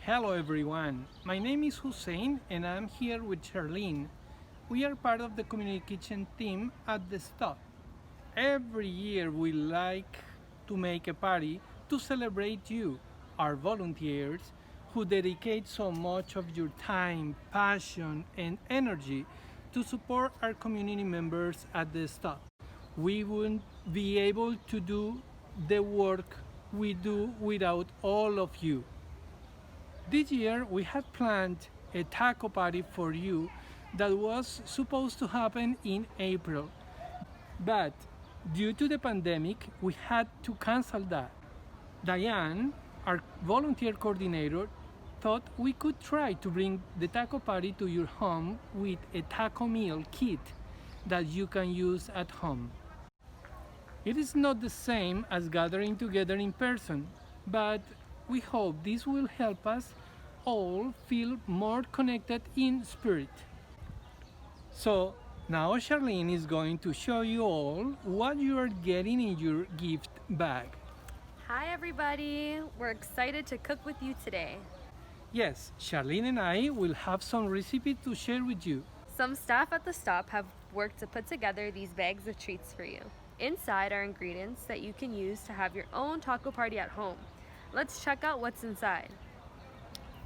Hello everyone, my name is Hussein and I'm here with Sharlyn. We are part of the community kitchen team at the stop. Every year we like to make a party to celebrate you, our volunteers, who dedicate so much of your time, passion, and energy to support our community members at the stop. We wouldn't be able to do the work we do without all of you. This year we had planned a taco party for you that was supposed to happen in April, but due to the pandemic we had to cancel that. Diane, our volunteer coordinator, thought we could try to bring the taco party to your home with a taco meal kit that you can use at home. It is not the same as gathering together in person, but we hope this will help us all feel more connected in spirit. So now Sharlyn is going to show you all what you are getting in your gift bag. Hi everybody, we're excited to cook with you today. Yes, Sharlyn and I will have some recipes to share with you. Some staff at the stop have worked to put together these bags of treats for you. Inside are ingredients that you can use to have your own taco party at home. Let's check out what's inside.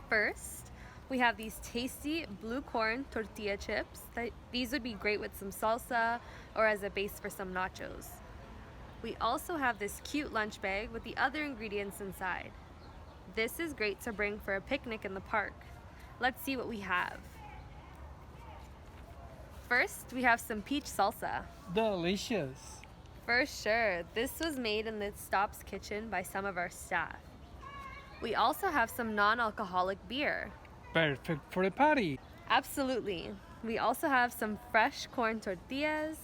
First, we have these tasty blue corn tortilla chips. These would be great with some salsa or as a base for some nachos. We also have this cute lunch bag with the other ingredients inside. This is great to bring for a picnic in the park. Let's see what we have. First, we have some peach salsa. Delicious. For sure, this was made in the stop's kitchen by some of our staff. We also have some non-alcoholic beer. Perfect for a party. Absolutely. We also have some fresh corn tortillas.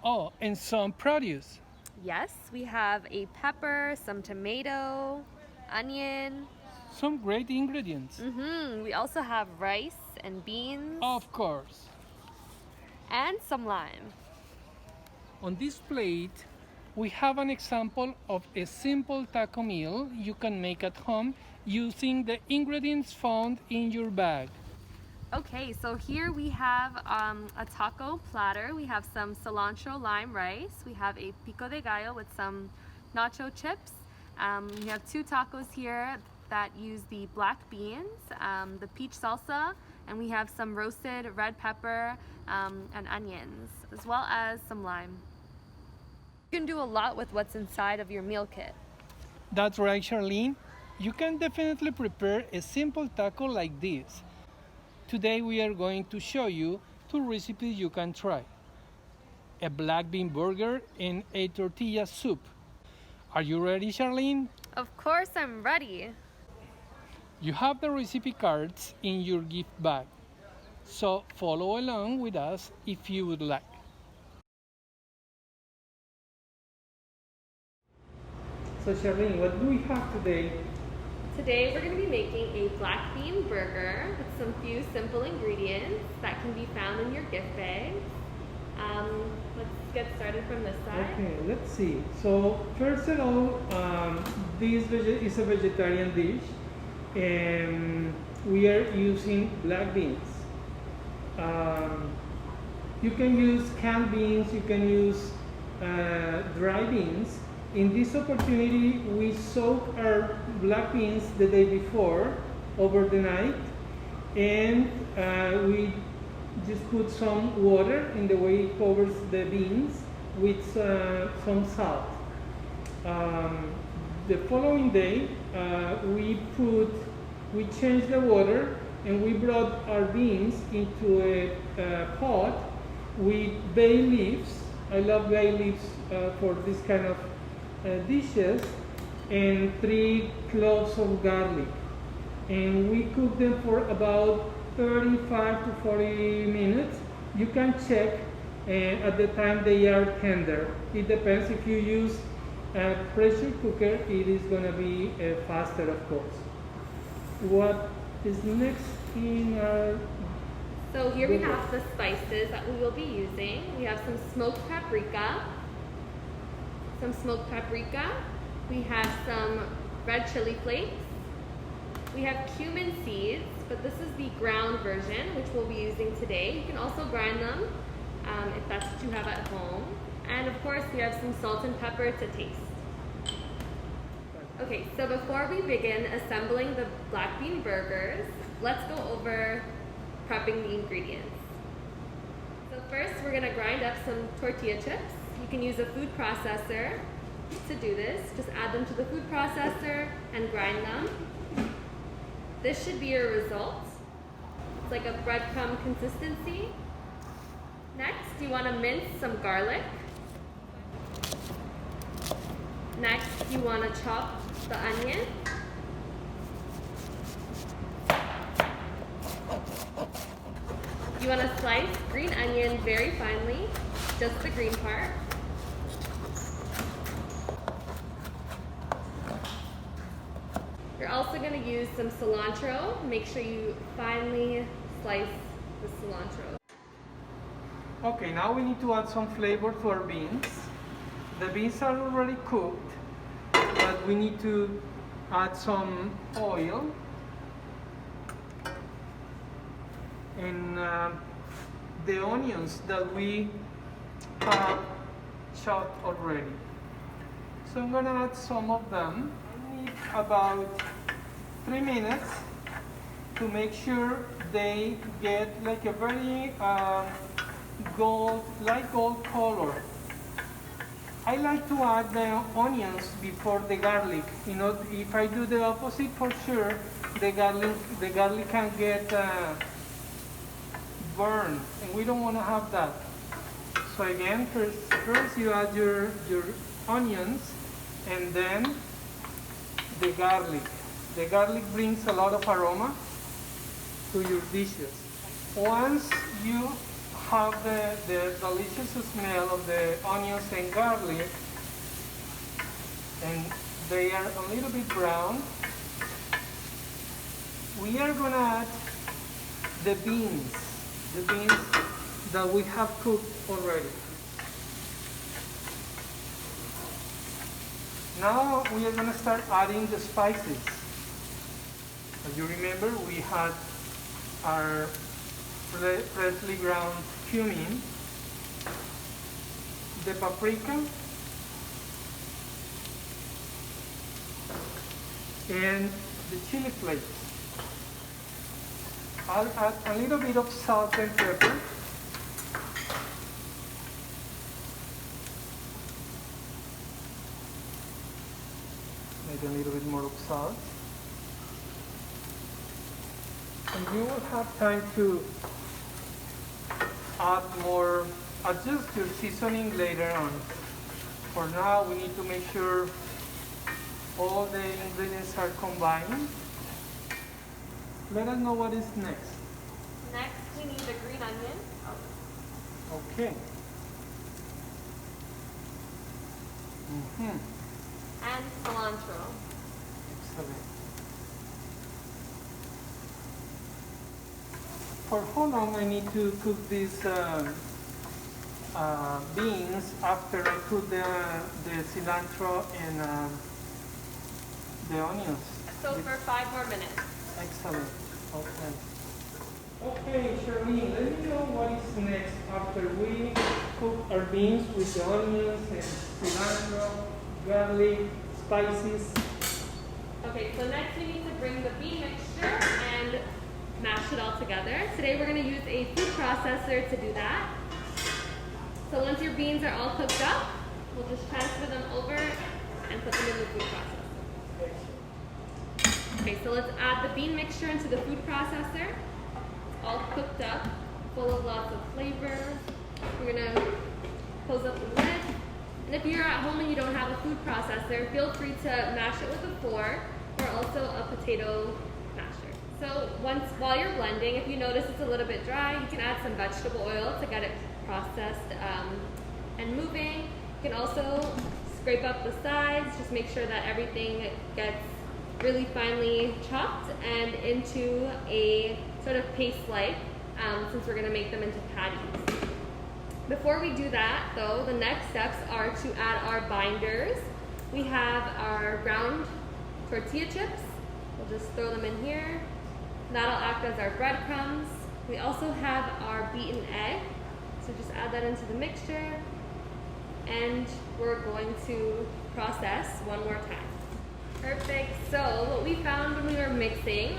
Oh, and some produce. Yes, we have a pepper, some tomato, onion. Some great ingredients. We also have rice and beans. Of course. And some lime. On this plate, we have an example of a simple taco meal you can make at home using the ingredients found in your bag. Okay, so here we have a taco platter. We have some cilantro lime rice. We have a pico de gallo with some nacho chips. We have 2 tacos here that use the black beans, the peach salsa, and we have some roasted red pepper and onions, as well as some lime. You can do a lot with what's inside of your meal kit. That's right, Sharlyn. You can definitely prepare a simple taco like this. Today we are going to show you 2 recipes you can try. A black bean burger and a tortilla soup. Are you ready, Sharlyn? Of course I'm ready. You have the recipe cards in your gift bag, so follow along with us if you would like. So Sharlyn, what do we have today? Today we're going to be making a black bean burger with some few simple ingredients that can be found in your gift bags. Let's get started from this side. Okay, let's see. So first of all, this is a vegetarian dish, and we are using black beans. You can use canned beans, you can use dry beans. In this opportunity, we soak our black beans the day before, over the night, and we just put some water in the way it covers the beans with some salt. The following day, we changed the water and we brought our beans into a pot with bay leaves. I love bay leaves for this kind of dishes, and 3 cloves of garlic, and we cook them for about 35 to 40 minutes. You can check at the time they are tender. It depends. If you use a pressure cooker, it is going to be faster, of course. What is next in our... So here we have the spices that we will be using. We have some smoked paprika. We have some red chili flakes, We have cumin seeds, but this is the ground version, which we'll be using today. You can also grind them if that's what you have at home. And of course, we have some salt and pepper to taste. Okay, so before we begin assembling the black bean burgers, let's go over prepping the ingredients. So first, we're gonna grind up some tortilla chips. You can use a food processor to do this. Just add them to the food processor and grind them. This should be your result. It's like a breadcrumb consistency. Next, you wanna mince some garlic. Next, you wanna chop the onion. You want to slice green onion very finely, just the green part. You're also going to use some cilantro. Make sure you finely slice the cilantro. Okay, now we need to add some flavor to our beans. The beans are already cooked, but we need to add some oil and the onions that we have chopped already. So I'm going to add some of them. I need about 3 minutes to make sure they get like a very light gold color. I like to add the onions before the garlic. You know, if I do the opposite, for sure the garlic can get burned, and we don't want to have that. So again, first you add your onions, and then the garlic. The garlic brings a lot of aroma to your dishes. Once you have the delicious smell of the onions and garlic, and they are a little bit brown, we are going to add the beans that we have cooked already. Now we are going to start adding the spices. As you remember, we had our freshly ground cumin, the paprika, and the chili flakes. I'll add a little bit of salt and pepper. Maybe a little bit more of salt. And you will have time to add more, adjust your seasoning later on. For now, we need to make sure all the ingredients are combined. Let us know what is next. Next, we need the green onion. Okay. And cilantro. Excellent. For how long I need to cook these beans after I put the cilantro and the onions? So for 5 more minutes. Excellent. Okay. Okay, Sharlyn, let me know what is next after we cook our beans with the onions and cilantro, garlic, spices. Okay, so next we need to bring the bean mixture and mash it all together. Today we're going to use a food processor to do that. So once your beans are all cooked up, we'll just transfer them over and put them in the food processor. Okay, so let's add the bean mixture into the food processor. It's all cooked up, full of lots of flavor. We're going to close up the lid. And if you're at home and you don't have a food processor, feel free to mash it with a fork or also a potato masher. So while you're blending, if you notice it's a little bit dry, you can add some vegetable oil to get it processed and moving. You can also scrape up the sides, just make sure that everything gets really finely chopped and into a sort of paste-like, since we're going to make them into patties. Before we do that, though, the next steps are to add our binders. We have our ground tortilla chips, We'll just throw them in here. That'll act as our breadcrumbs. We also have our beaten egg. So just add that into the mixture. And we're going to process one more time. Perfect. So what we found when we were mixing,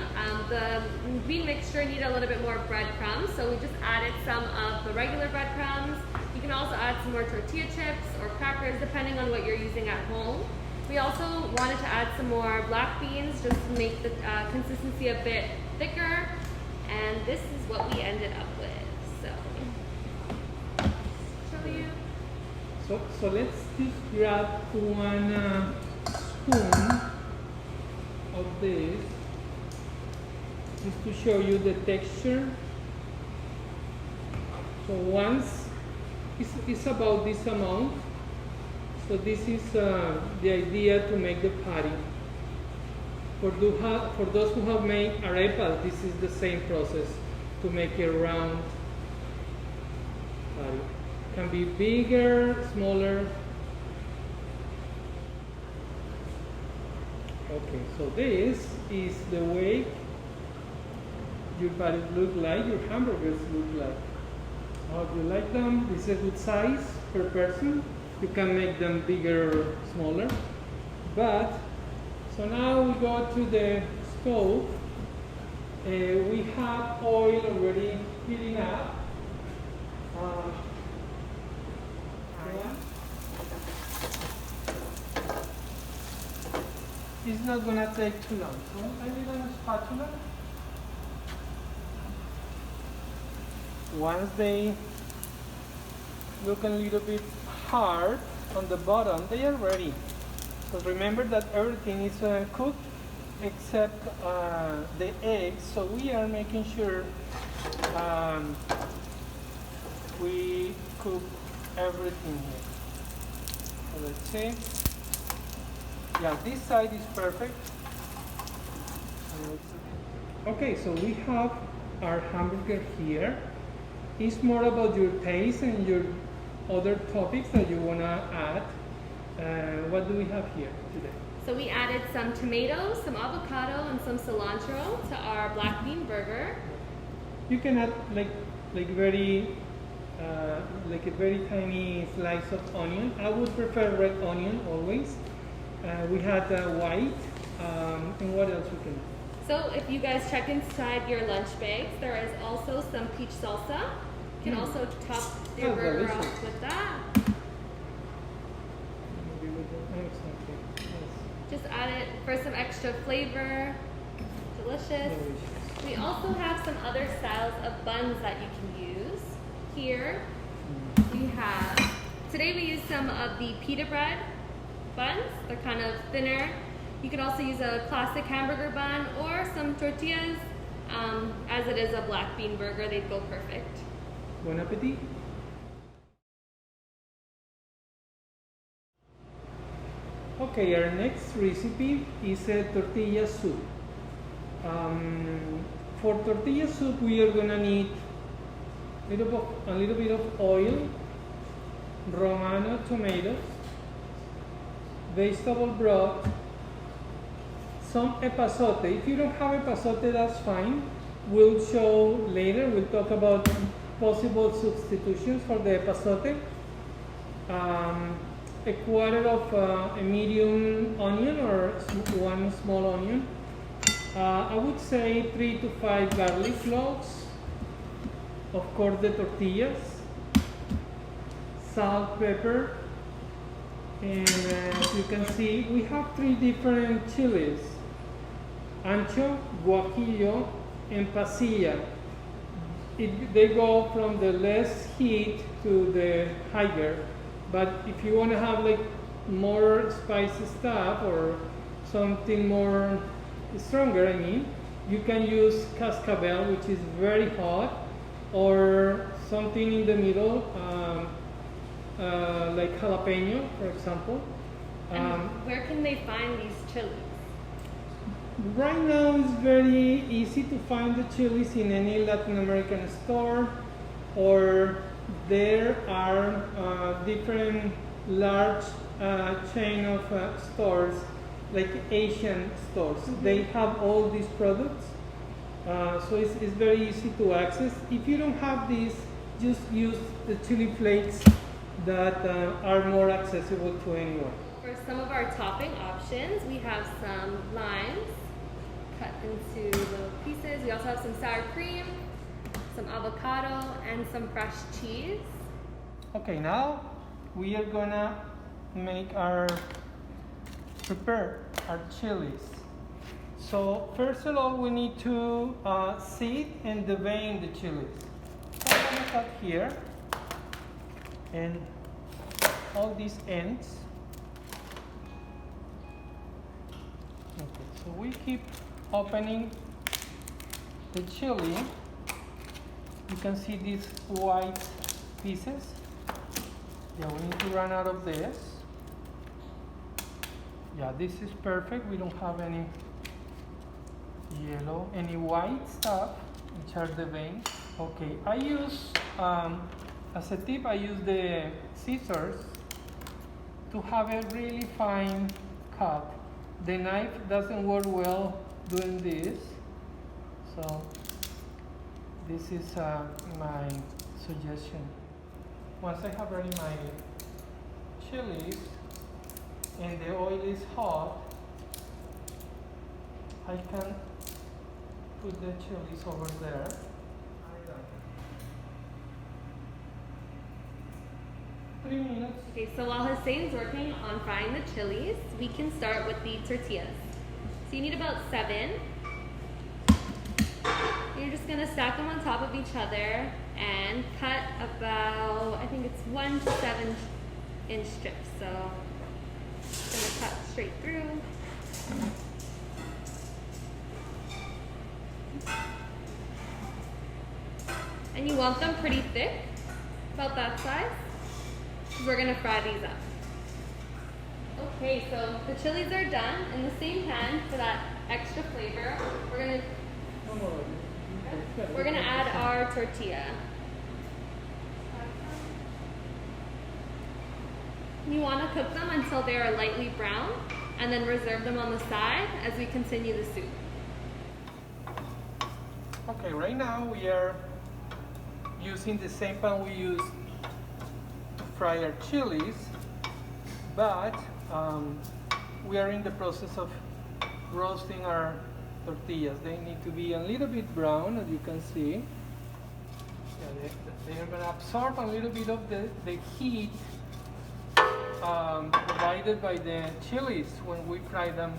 the bean mixture needed a little bit more breadcrumbs. So we just added some of the regular breadcrumbs. You can also add some more tortilla chips or crackers depending on what you're using at home. We also wanted to add some more black beans just to make the consistency a bit thicker. And this is what we ended up with. So, show you. So let's just grab one spoon of this just to show you the texture. So once it's about this amount. So this is the idea to make the patty. For those who have made arepas, this is the same process to make a round patty. Can be bigger, smaller. Okay, so this is the way your patties look like, your hamburgers look like. I hope you like them. This is a good size per person. You can make them bigger or smaller. But, so now we go to the stove. We have oil already heating up. It's not going to take too long. So I need a spatula. Once they look a little bit hard on the bottom, they are ready. So remember that everything is cooked except the eggs. So we are making sure we cook everything here. So let's see. Yeah, this side is perfect. Okay, so we have our hamburger here. It's more about your taste and your other topics that you want to add. What do we have here today? So we added some tomatoes, some avocado, and some cilantro to our black bean burger. You can add like a very tiny slice of onion. I would prefer red onion always. We had white, and what else we can add? So if you guys check inside your lunch bags, there is also some peach salsa. You can also top your burger delicious. off with that. Just add it for some extra flavor. Delicious. We also have some other styles of buns that you can use. Here we have, today we use some of the pita bread buns. They're kind of thinner. You can also use a classic hamburger bun or some tortillas. As it is a black bean burger, they'd go perfect. Bon appetit. Okay, our next recipe is a tortilla soup. For tortilla soup, we are gonna need a little bit of oil, Romano tomatoes, vegetable broth, some epazote. If you don't have epazote, that's fine. We'll show later. We'll talk about possible substitutions for the epazote. A quarter of a medium onion or one small onion. I would say 3 to 5 garlic cloves. Of course, the tortillas, salt, pepper, and as you can see, we have 3 different chilies: ancho, guajillo, and pasilla. They go from the less heat to the higher. But if you want to have like more spicy stuff or something more stronger, I mean, you can use cascabel, which is very hot, or something in the middle, like jalapeno, for example. And where can they find these chilies? Right now it's very easy to find the chilies in any Latin American store, or there are different large chain of stores like Asian stores. They have all these products, so it's very easy to access. If you don't have these, just use the chili flakes that are more accessible to anyone. For some of our topping options, we have some limes cut into little pieces. We also have some sour cream, some avocado, and some fresh cheese. Okay, now we are gonna prepare our chilies. So first of all, we need to seed and devein the chilies. So I'm gonna cut here and all these ends. Okay, so we keep opening the chili. You can see these white pieces. Yeah, we need to run out of this. Yeah, this is perfect. We don't have any yellow, any white stuff, which are the veins. Okay, I use, as a tip, I use the scissors to have a really fine cut. The knife doesn't work well doing this, so this is my suggestion. Once I have ready my chilies and the oil is hot, I can put the chilies over there. 3 minutes. Okay, so while Hussein's working on frying the chilies, we can start with the tortillas. So you need about 7. You're just gonna stack them on top of each other and cut about, I think it's 1 to 7 inch strips. So just gonna cut straight through. And you want them pretty thick, about that size. We're gonna fry these up. Okay, so the chilies are done. In the same pan, for that extra flavor, we're gonna add our tortilla. You want to cook them until they are lightly brown, and then reserve them on the side as we continue the soup. Okay, right now we are using the same pan we used to fry our chilies, but we are in the process of roasting our tortillas. They need to be a little bit brown, as you can see. Yeah, they are going to absorb a little bit of the heat provided by the chilies when we fry them.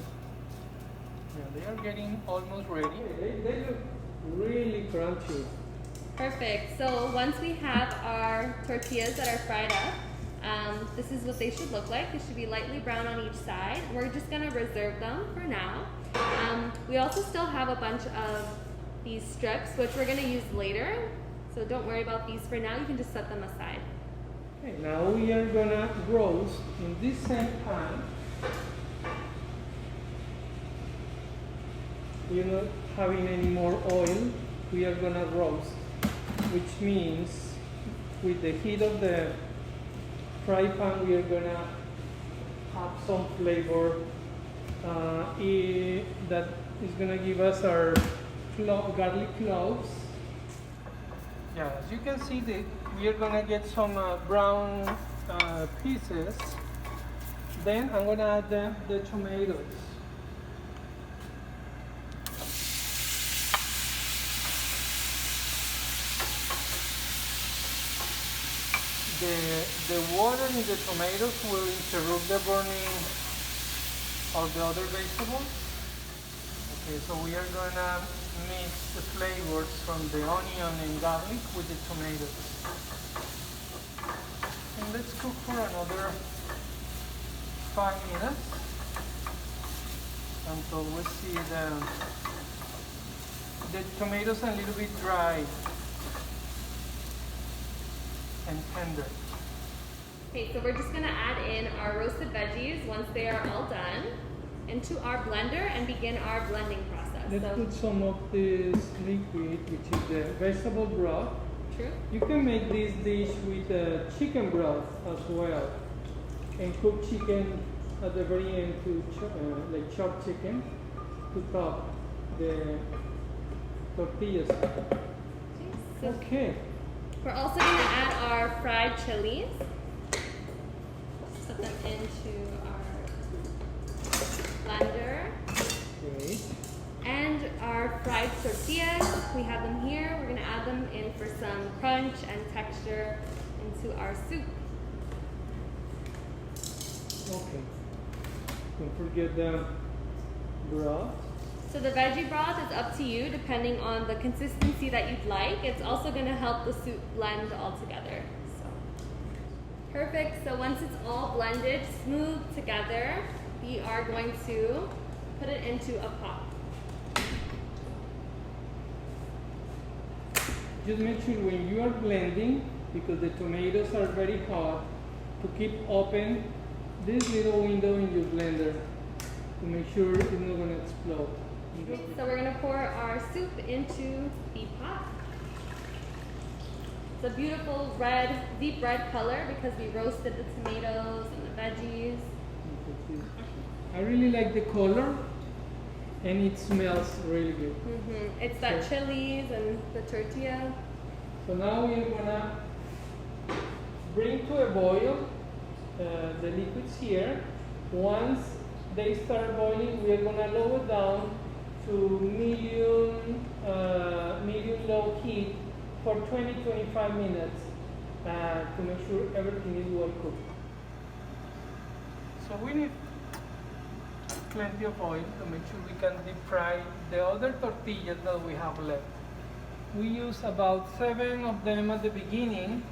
Yeah, they are getting almost ready. They look really crunchy. Perfect. So once we have our tortillas that are fried up, this is what they should look like. They should be lightly brown on each side. We're just going to reserve them for now. We also still have a bunch of these strips, which we're going to use later. So don't worry about these for now. You can just set them aside. Okay, now we are going to roast in this same pan. We're not having any more oil. We are going to roast, which means with the heat of the fry pan, we are going to have some flavor that is going to give us our garlic cloves. Yeah, as you can see, we are going to get some brown pieces. Then I'm going to add the tomatoes. The water in the tomatoes will interrupt the burning of the other vegetables. Okay, so we are going to mix the flavors from the onion and garlic with the tomatoes. And let's cook for another 5 minutes until we see the tomatoes a little bit dry and tender. Okay, so we're just going to add in our roasted veggies once they are all done into our blender and begin our blending process. Let's put some of this liquid, which is the vegetable broth. True. You can make this dish with chicken broth as well, and cook chicken at the very end to like chopped chicken to top the tortillas. So Okay. we're also going to add our fried chilies. Put them into our blender. Great. And our fried tortillas, we have them here. We're going to add them in for some crunch and texture into our soup. Okay. Don't forget the broth. So the veggie broth is up to you depending on the consistency that you'd like. It's also going to help the soup blend all together. So perfect. So once it's all blended, smooth together, we are going to put it into a pot. Just make sure when you are blending, because the tomatoes are very hot, to keep open this little window in your blender to make sure it's not going to explode. So we're going to pour our soup into the pot. It's a beautiful red, deep red color because we roasted the tomatoes and the veggies. I really like the color and it smells really good. It's that chilies and the tortilla. So now we're going to bring to a boil the liquids here. Once they start boiling, we are going to lower down to medium low heat for 20-25 minutes to make sure everything is well cooked. So we need plenty of oil to make sure we can deep fry the other tortillas that we have left. We use about 7 of them at the beginning,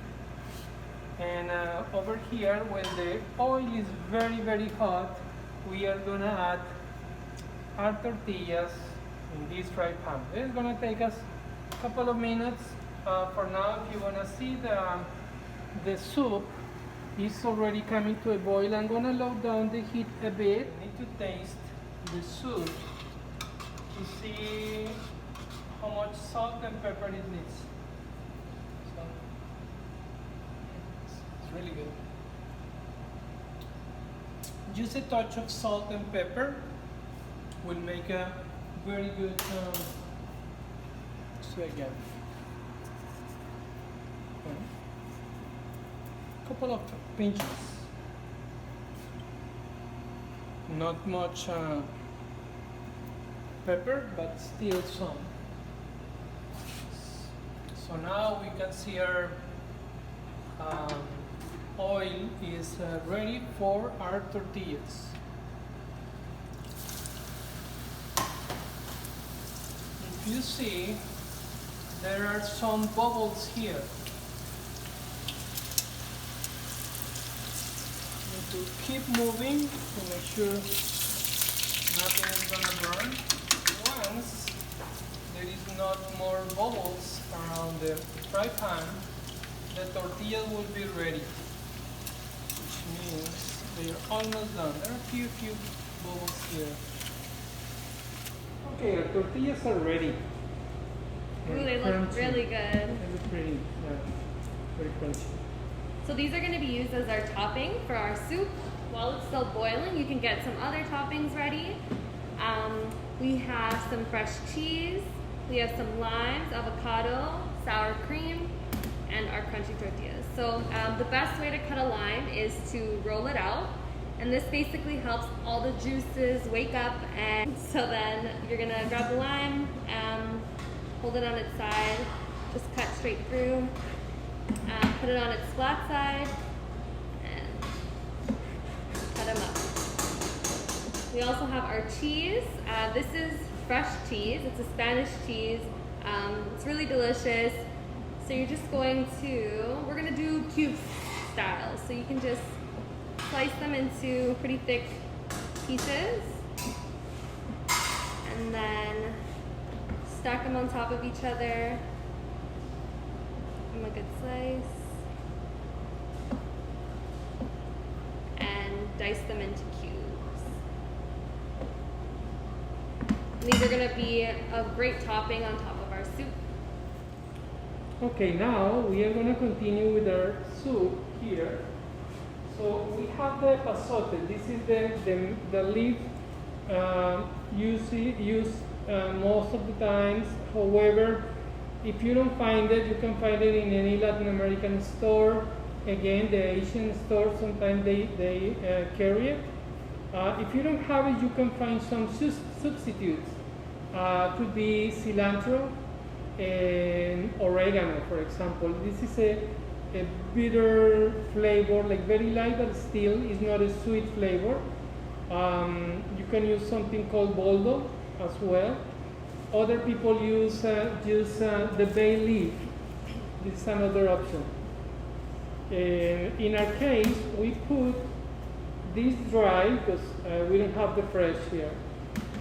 and over here when the oil is very hot, we are gonna add our tortillas in this fry pan. It's gonna take us a couple of minutes. For now, if you wanna see the soup is already coming to a boil, I'm gonna lower down the heat a bit. I need to taste the soup to see how much salt and pepper it needs. So, it's really good. Just a touch of salt and pepper will make a very good so again. Couple of pinches. Not much pepper, but still some. So now we can see our oil is ready for our tortillas. If you see, there are some bubbles here. To keep moving to make sure nothing is gonna burn. Once there is not more bubbles around the fry pan, the tortillas will be ready, which means they are almost done. There are a few bubbles here. Okay, our tortillas are ready. Ooh, they look really good. They look pretty, very crunchy. So these are going to be used as our topping for our soup. While it's still boiling, you can get some other toppings ready. We have some fresh cheese, we have some limes, avocado, sour cream, and our crunchy tortillas. So the best way to cut a lime is to roll it out, and this basically helps all the juices wake up. And so then you're going to grab the lime, hold it on its side, just cut straight through. Put it on its flat side and cut them up. We also have our cheese. This is fresh cheese. It's a Spanish cheese. It's really delicious. So you're just going to, we're going to do cube style. So you can just slice them into pretty thick pieces and then stack them on top of each other. A good slice and dice them into cubes. And these are going to be a great topping on top of our soup. Okay, now we are going to continue with our soup here. So we have the pasote. This is the leaf used most of the times. However, if you don't find it, you can find it in any Latin American store. Again, the Asian stores sometimes they carry it. If you don't have it, you can find some substitutes. Could be cilantro and oregano, for example. This is a bitter flavor, like very light, but still is not a sweet flavor. You can use something called boldo as well. Other people use the bay leaf. This is another option. In our case, we put this dry, because we don't have the fresh here,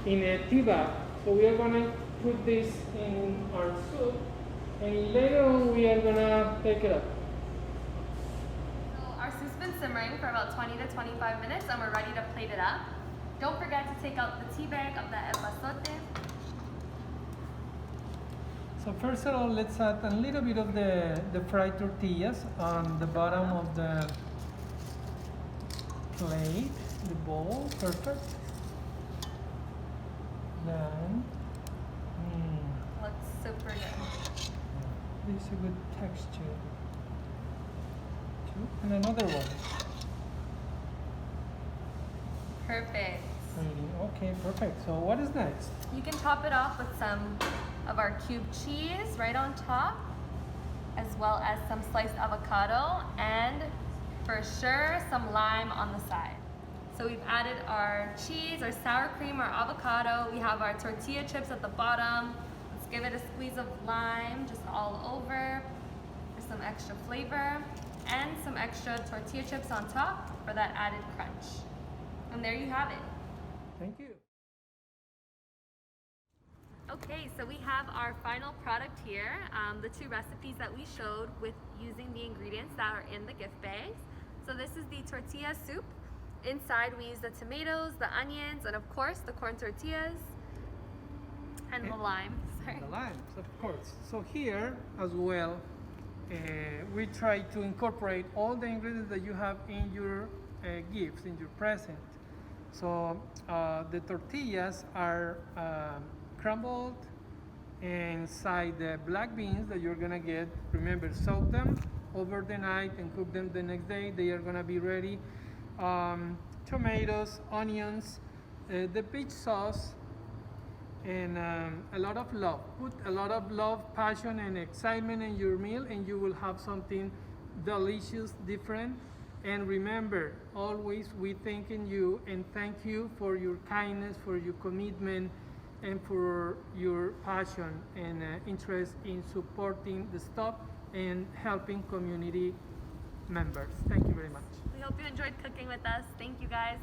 in a tea bag. So we are going to put this in our soup, and later on we are going to take it up. So our soup's been simmering for about 20 to 25 minutes, and we're ready to plate it up. Don't forget to take out the tea bag of the epazote. So first of all, let's add a little bit of the fried tortillas on the bottom of the plate, the bowl. Perfect. Then, Looks super good. this is a good texture. And another one. Perfect. Okay, perfect. So what is next? You can top it off with some of our cubed cheese right on top, as well as some sliced avocado, and for sure some lime on the side. So we've added our cheese, our sour cream, our avocado. We have our tortilla chips at the bottom. Let's give it a squeeze of lime just all over for some extra flavor, and some extra tortilla chips on top for that added crunch. And there you have it. Thank you. Okay, so we have our final product here, the two recipes that we showed with using the ingredients that are in the gift bags. So this is the tortilla soup. Inside we use the tomatoes, the onions, and of course the corn tortillas, and the lime. Sorry. The limes, of course. So here as well, we try to incorporate all the ingredients that you have in your gifts, in your present. So the tortillas are crumbled inside the black beans that you're gonna get. Remember, soak them over the night and cook them the next day. They are gonna be ready. Tomatoes, onions, the peach sauce, and a lot of love. Put a lot of love, passion, and excitement in your meal, and you will have something delicious, different. And remember, always we thank you and thank you for your kindness, for your commitment, and for your passion and interest in supporting the stop and helping community members. Thank you very much. We hope you enjoyed cooking with us. Thank you guys.